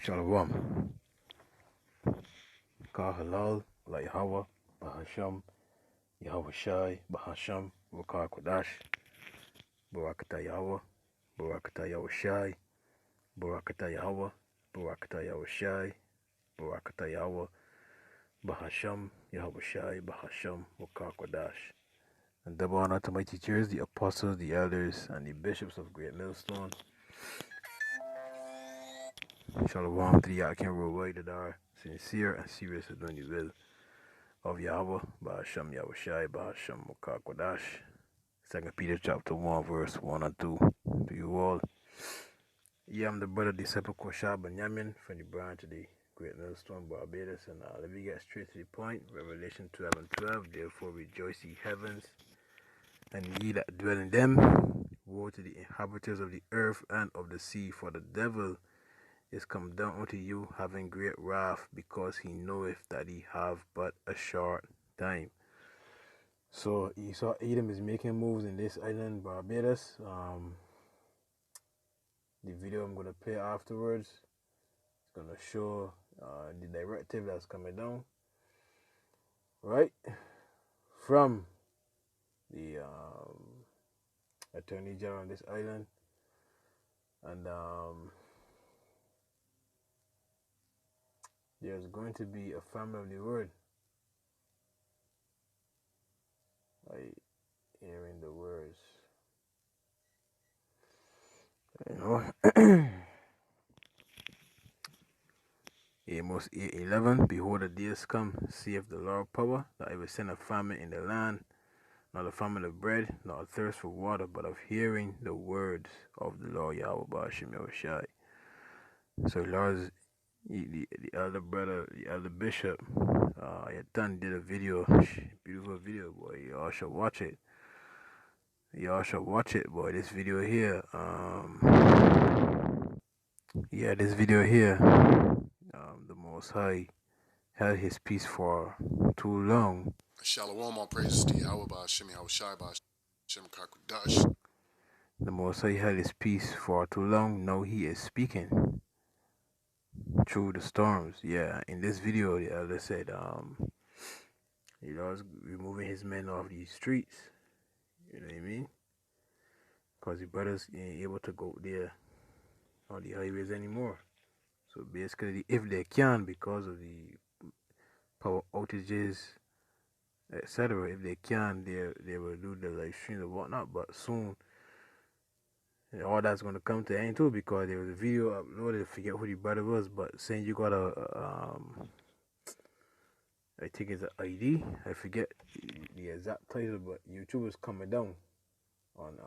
Shalom. Ka halal, like Hawa, Bahasham, Yahweh Shai, Bahasham, Wakar Kodash, Barakata Yahweh, Barakata Yahweh Shai, Barakata Yahweh, Barakata Yahweh Shai, Barakata Yahweh, Bahasham, Yahweh Shai, Bahasham, Wakar Kodash. And double honor to my teachers, the apostles, the elders, and the bishops of Great Millstone. Shalom to the Yakin Roy that are sincere and serious in doing the will of Yahweh, Bahasham Yahweh Shai, Bahasham Mukar Kodash. 2 Peter chapter 1, verse 1 and 2. To you all. Yeah, I'm the brother disciple Koshab Benyamin from the branch of the Great Millstone Barbados. And let me get straight to the point. Revelation 12 and 12. Therefore rejoice ye heavens, and ye that dwell in them. Woe to the inhabitants of the earth and of the sea, for the devil is come down unto you, having great wrath, because he knoweth that he have but a short time. So you saw Edom is making moves in this island, Barbados. The video I'm gonna play afterwards is gonna show the directive that's coming down, right, from the Attorney General on this island, and there's going to be a family of the word. Like hearing the words, you know. Amos 8:11. Behold, the days come, saith the Lord power, that I will send a famine in the land, not a famine of bread, not a thirst for water, but of hearing the words of the Lord Yahweh Ba'ashem Yahushai. So Lord's the elder brother, the elder bishop, Yatan did a video, beautiful video, boy. Y'all should watch it. Y'all should watch it, boy. This video here, this video here, the Most High held his peace for too long. Shalom, all praises to Yahweh Ba'ashem Yahushai Ba'ashem Kakudash. The Most High held his peace for too long. Now he is speaking through the storms. Yeah, in this video, the elder said, he was removing his men off these streets. You know what I mean? Because the brothers ain't able to go there on the highways anymore. So basically, if they can, because of the power outages, etc., if they can, they will do the live streams and whatnot. But soon, all that's going to come to an end too, because there was a video uploaded, I forget who the brother was, but saying you got I think it's an ID, I forget the exact title, but YouTube is coming down on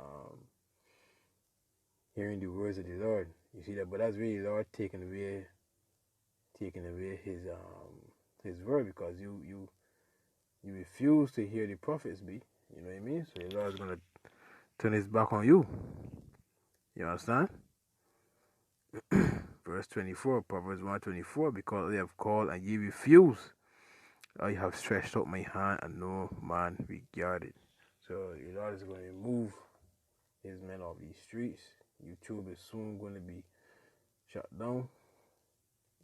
hearing the words of the Lord. You see that? But that's really Lord taking away his word, because you refuse to hear the prophets be. You know what I mean? So the Lord's gonna turn his back on you. You understand? Verse 24, Proverbs 1:24, because they have called and ye refuse, I have stretched out my hand and no man regarded. So the Lord is going to remove his men off these streets. YouTube is soon going to be shut down,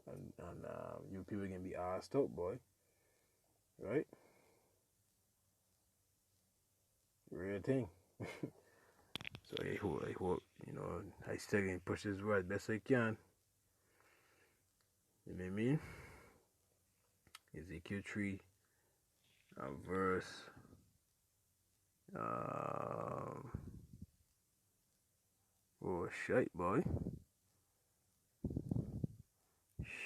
and you people can be asked out, boy. Right? Real thing. So I hope, you know, I still can push this word best I can. You know what I mean? Ezekiel 3, verse oh shit, boy.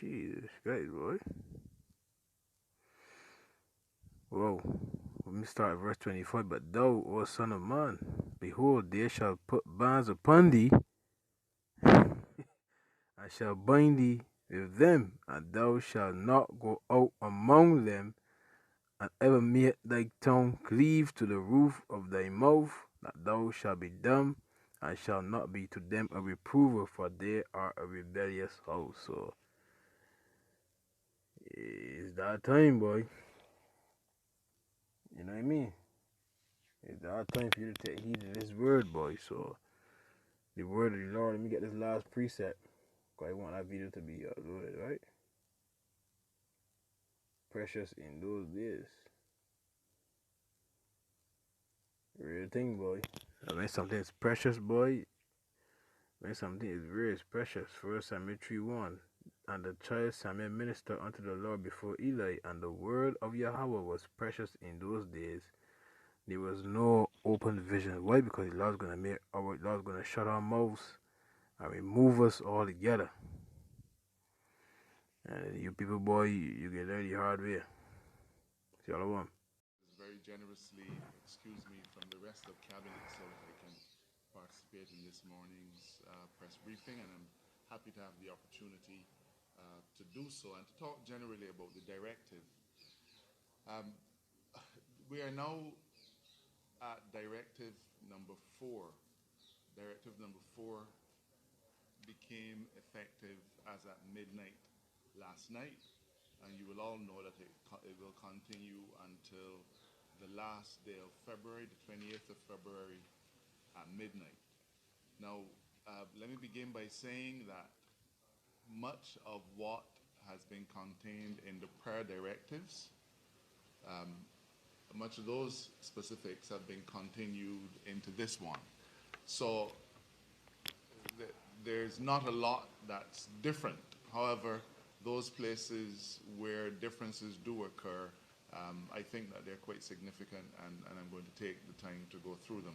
Jesus Christ, boy. Whoa. Let me start at verse 24. But thou, O son of man, behold, they shall put bands upon thee, I shall bind thee with them, and thou shalt not go out among them, and ever make thy tongue cleave to the roof of thy mouth, that thou shalt be dumb, and shalt not be to them a reprover, for they are a rebellious house. So, it's that time, boy. You know what I mean? It's that time for you to take heed to this word, boy. So, the word of the Lord, let me get this last precept. Because I want that video to be uploaded, right? Precious in those days. Real thing, boy. When something is precious, boy, when something is very precious. 1 Samuel 3:1. And the child Samuel ministered unto the Lord before Eli, and the word of Yahweh was precious in those days. There was no open vision. Why? Because the Lord's gonna shut our mouths and remove us all together. And you people, boy, you get learn the hard way. Shalom. Very generously excuse me from the rest of cabinet so that I can participate in this morning's press briefing, and I'm happy to have the opportunity to do so and to talk generally about the directive. We are now at directive number 4. Directive number 4 became effective as at midnight last night, and you will all know that it will continue until the last day of February, the 20th of February at midnight. Now, let me begin by saying that much of what has been contained in the prior directives, much of those specifics have been continued into this one. So there's not a lot that's different. However, those places where differences do occur, I think that they're quite significant, and I'm going to take the time to go through them.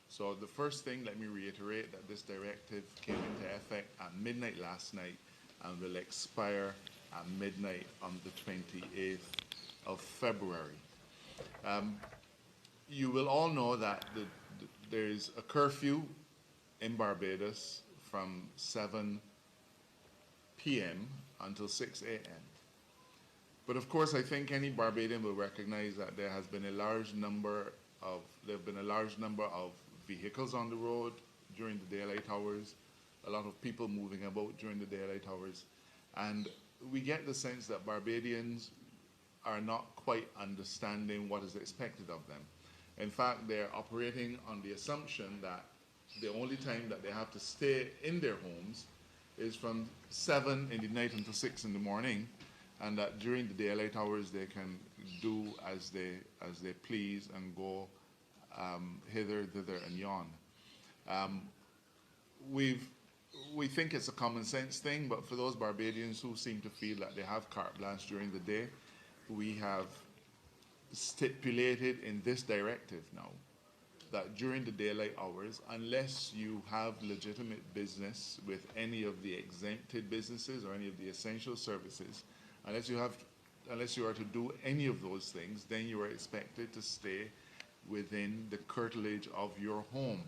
So the first thing, let me reiterate that this directive came into effect at midnight last night and will expire at midnight on the 28th of February. You will all know that there's a curfew in Barbados from 7 p.m. until 6 a.m. But of course, I think any Barbadian will recognize that there have been a large number of vehicles on the road during the daylight hours, a lot of people moving about during the daylight hours, and we get the sense that Barbadians are not quite understanding what is expected of them. In fact, they're operating on the assumption that the only time that they have to stay in their homes is from 7 in the night until 6 in the morning, and that during the daylight hours they can do as they please and go hither, thither, and yon. We think it's a common sense thing, but for those Barbadians who seem to feel that they have carte blanche during the day, we have stipulated in this directive now that during the daylight hours, unless you have legitimate business with any of the exempted businesses or any of the essential services, unless you are to do any of those things, then you are expected to stay within the curtilage of your home.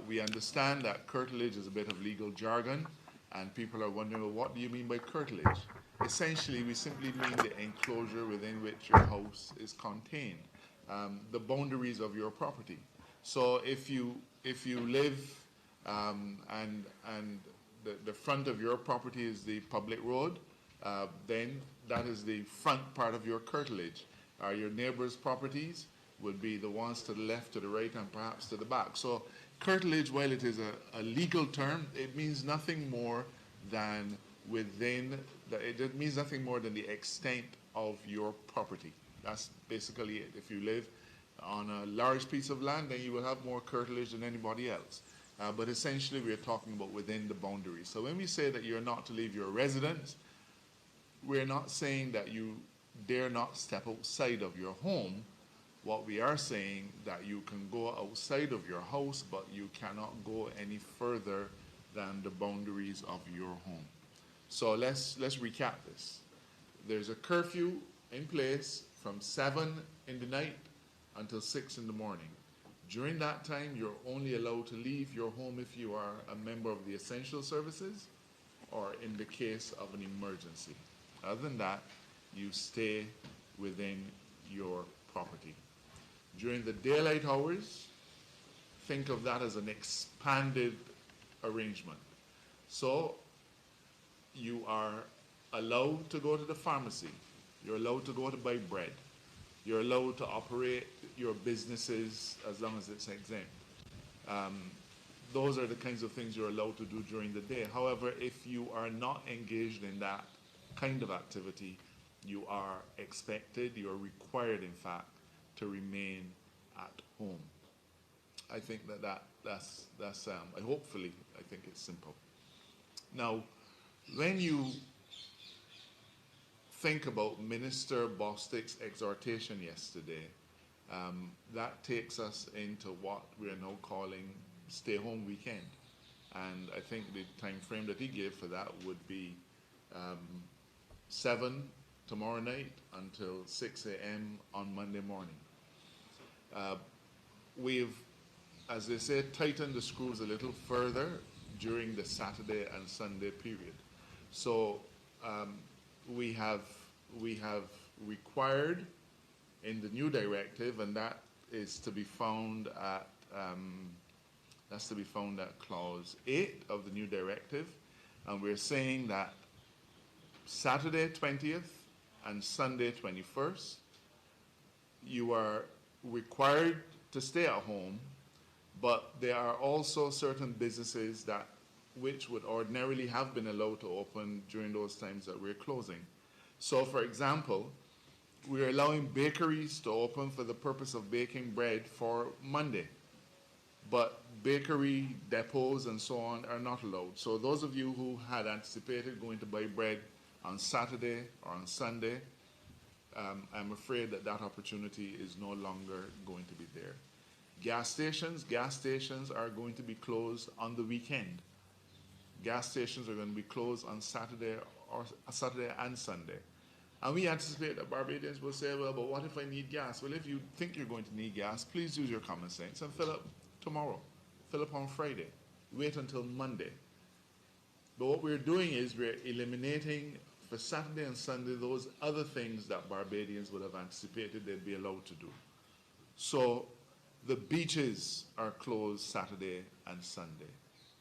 We understand that curtilage is a bit of legal jargon, and people are wondering, well, what do you mean by curtilage? Essentially, we simply mean the enclosure within which your house is contained, the boundaries of your property. So if you live and the front of your property is the public road, then that is the front part of your curtilage. Your neighbors' properties would be the ones to the left, to the right, and perhaps to the back. So curtilage, while it is a legal term, it means nothing more than it means nothing more than the extent of your property. That's basically it. If you live on a large piece of land, then you will have more curtilage than anybody else. But essentially, we are talking about within the boundaries. So when we say that you're not to leave your residence, we're not saying that you dare not step outside of your home. What we are saying that you can go outside of your house, but you cannot go any further than the boundaries of your home. So let's recap this. There's a curfew in place from 7 in the night until 6 in the morning. During that time, you're only allowed to leave your home if you are a member of the essential services or in the case of an emergency. Other than that, you stay within your property. During the daylight hours, think of that as an expanded arrangement. So you are allowed to go to the pharmacy. You're allowed to go to buy bread. You're allowed to operate your businesses as long as it's exempt. those are the kinds of things you're allowed to do during the day. However, if you are not engaged in that kind of activity, you are expected, you are required, in fact, to remain at home. I think that's hopefully, I think it's simple. Now, when you think about Minister Bostic's exhortation yesterday, that takes us into what we are now calling stay home weekend. And I think the time frame that he gave for that would be 7 tomorrow night until 6 a.m. on Monday morning. We've, as they say, tightened the screws a little further during the Saturday and Sunday period. So we have required in the new directive, and that is to be found at clause 8 of the new directive, and we're saying that Saturday 20th and Sunday 21st, you are required to stay at home, but there are also certain businesses that which would ordinarily have been allowed to open during those times that we're closing. So, for example, we're allowing bakeries to open for the purpose of baking bread for Monday, but bakery depots and so on are not allowed. So those of you who had anticipated going to buy bread on Saturday or on Sunday, I'm afraid that opportunity is no longer going to be there. Gas stations are going to be closed on the weekend. Gas stations are going to be closed on Saturday and Sunday. And we anticipate that Barbadians will say, well, but what if I need gas? Well, if you think you're going to need gas, please use your common sense and fill up tomorrow. Fill up on Friday. Wait until Monday. But what we're doing is we're eliminating for Saturday and Sunday those other things that Barbadians would have anticipated they'd be allowed to do. So the beaches are closed Saturday and Sunday.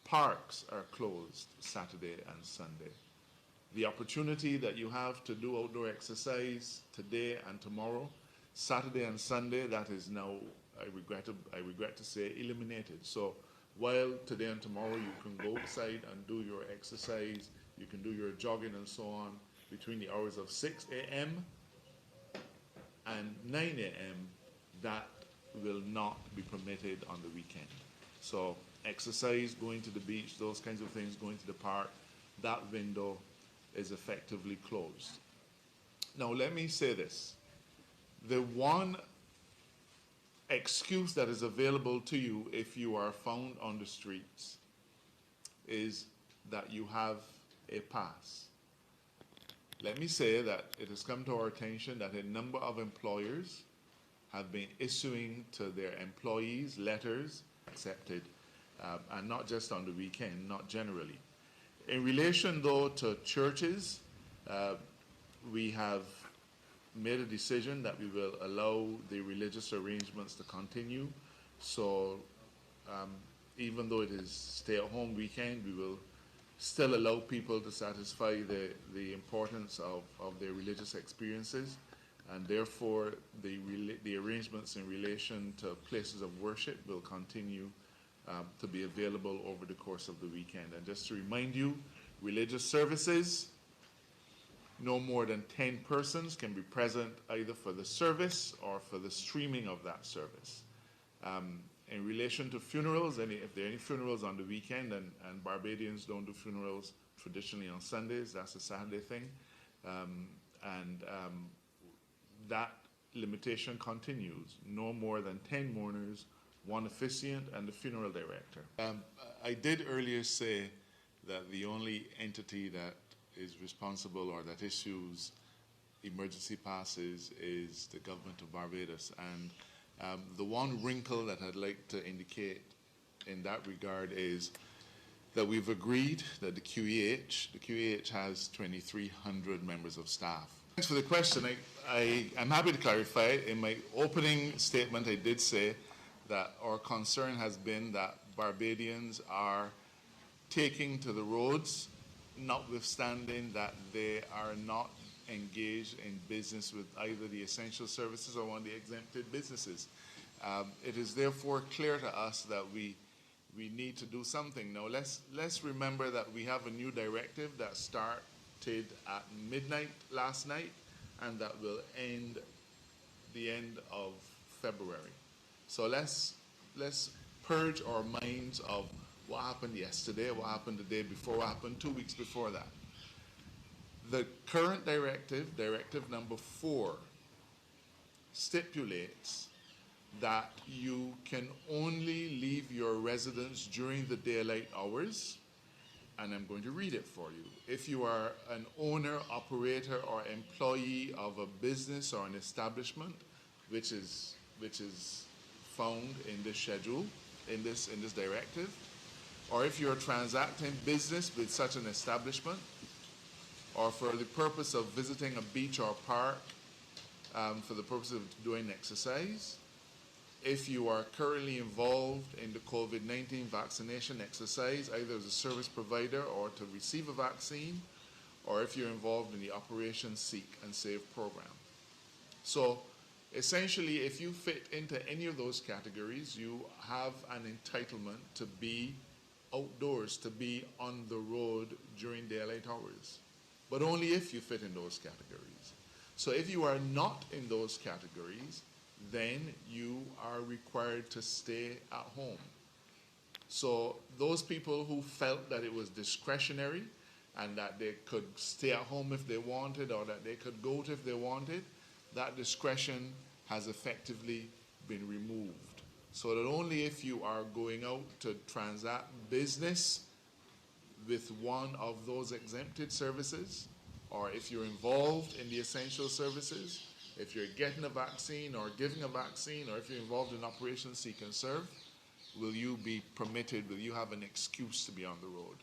Parks are closed Saturday and Sunday. The opportunity that you have to do outdoor exercise today and tomorrow, Saturday and Sunday, that is now, I regret to say, eliminated. So while today and tomorrow you can go outside and do your exercise, you can do your jogging and so on between the hours of 6 a.m. and 9 a.m., that will not be permitted on the weekend. So exercise, going to the beach, those kinds of things, going to the park, that window is effectively closed. Now let me say this. The one excuse that is available to you if you are found on the streets is that you have a pass. Let me say that it has come to our attention that a number of employers have been issuing to their employees letters accepted, and not just on the weekend, not generally. In relation, though, to churches, we have made a decision that we will allow the religious arrangements to continue. So even though it is stay-at-home weekend, we will still allow people to satisfy the importance of their religious experiences, and therefore the arrangements in relation to places of worship will continue to be available over the course of the weekend. And just to remind you, religious services, no more than 10 persons can be present either for the service or for the streaming of that service. In relation to funerals, if there are any funerals on the weekend, and Barbadians don't do funerals traditionally on Sundays, that's a Saturday thing, that limitation continues. No more than 10 mourners, one officiant, and the funeral director. I did earlier say that the only entity that is responsible or that issues emergency passes is the government of Barbados. And the one wrinkle that I'd like to indicate in that regard is that we've agreed that the QEH has 2,300 members of staff. Thanks for the question. I'm happy to clarify. In my opening statement, I did say that our concern has been that Barbadians are taking to the roads, notwithstanding that they are not engaged in business with either the essential services or one of the exempted businesses. It is therefore clear to us that we we need to do something. Now let's remember that we have a new directive that started at midnight last night and that will end the end of February. So let's purge our minds of what happened yesterday, what happened the day before, what happened 2 weeks before that. The current directive, directive number 4, stipulates that you can only leave your residence during the daylight hours, and I'm going to read it for you. If you are an owner, operator, or employee of a business or an establishment, which is found in this schedule, in this directive, or if you're transacting business with such an establishment, or for the purpose of visiting a beach or park, for the purpose of doing exercise, if you are currently involved in the COVID-19 vaccination exercise, either as a service provider or to receive a vaccine, or if you're involved in the Operation Seek and Save program. So essentially, if you fit into any of those categories, you have an entitlement to be outdoors, to be on the road during daylight hours, but only if you fit in those categories. So if you are not in those categories, then you are required to stay at home. So those people who felt that it was discretionary and that they could stay at home if they wanted or that they could go out if they wanted, that discretion has effectively been removed. So that only if you are going out to transact business with one of those exempted services, or if you're involved in the essential services, if you're getting a vaccine or giving a vaccine, or if you're involved in Operation Seek and Serve, will you be permitted, will you have an excuse to be on the road?